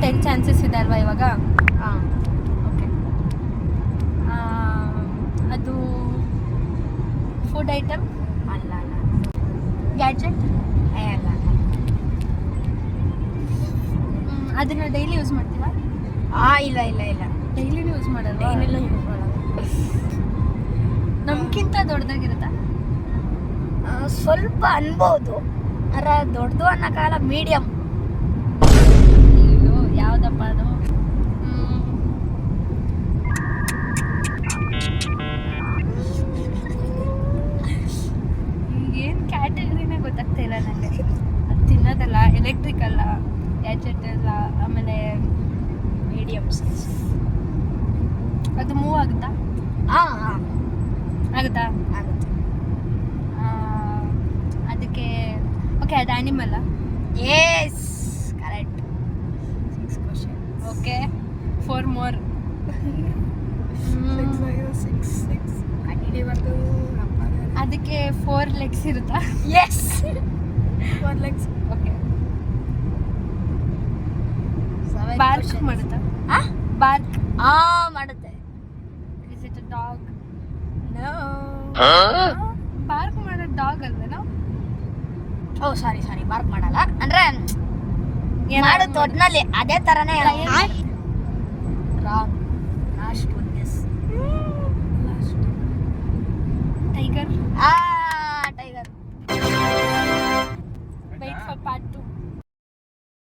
10 chances ಇದೆ ಅಲ್ವಾ ಇವಾಗ? ಹಾಂ ಓಕೆ. ಅದು ಫುಡ್ ಐಟಮ್ ಅಲ್ಲ ಅಲ್ಲ ಗ್ಯಾಡ್ಜೆಟ್ ಅಲ್ಲ ಅದನ್ನ ಡೈಲಿ ಯೂಸ್ ಮಾಡ್ತೀರಾ? ಇಲ್ಲ ಇಲ್ಲ ಇಲ್ಲ ಡೈಲಿನೂ ಯೂಸ್ ಮಾಡಲ್ಲ. ಏನೆಲ್ಲ ಯೂಸ್ ಮಾಡಲ್ಲ. ನಮ್ಗಿಂತ ದೊಡ್ಡದಾಗಿರುತ್ತಾ? ಸ್ವಲ್ಪ ಅನ್ಬೋದು, ಅರೆ ದೊಡ್ಡದು ಅನ್ನೋಕ್ಕಾಗಲ್ಲ, ಮೀಡಿಯಮ್. ಅಯ್ಯೋ ಯಾವುದಪ್ಪ ಅದು? ಏನು ಕ್ಯಾಟಗರಿನೇ ಗೊತ್ತಾಗ್ತಾ ಇಲ್ಲ ನನಗೆ. ಅದು ತಿನ್ನೋದಲ್ಲ, ಎಲೆಕ್ಟ್ರಿಕ್ ಅಲ್ಲ, ಗ್ಯಾಜೆಟ್ ಅಲ್ಲ, ಆಮೇಲೆ ಮೀಡಿಯಮ್ ಸೈಜ್. ಅದು ಮೂವ್ ಆಗುತ್ತಾ? ಹಾಂ ಆಗುತ್ತಾ? ಆಗುತ್ತೆ. ಅದಕ್ಕೆ ಓಕೆ, ಅದು ಆ್ಯನಿಮಲ್ಲ? Yes correct. 6 question. Okay, 4 more. 6 continue ಬರ್ತು. ಅದಕ್ಕೆ 4 legs ಇರುತ್ತಾ? Yes 4 legs. ಓಕೆ. ಬಾರ್ಕ್ ಮಾಡುತ್ತಾ? ಬಾರ್ಕ್ ಮಾಡುತ್ತೆ. Is it a dog? No. Bark ಮಾಡೋ ಡಾಗ್ ಅಲ್ವೇನೋ? ಓ ಸಾರಿ ಬಾರ್ಕ್ ಮಾಡಲ್ಲ, ಅಂದ್ರೆ ಮಾಡುತ್ತೆ ಒಟ್ನಲ್ಲಿ ಅದೇ ತರನೇ. Lion?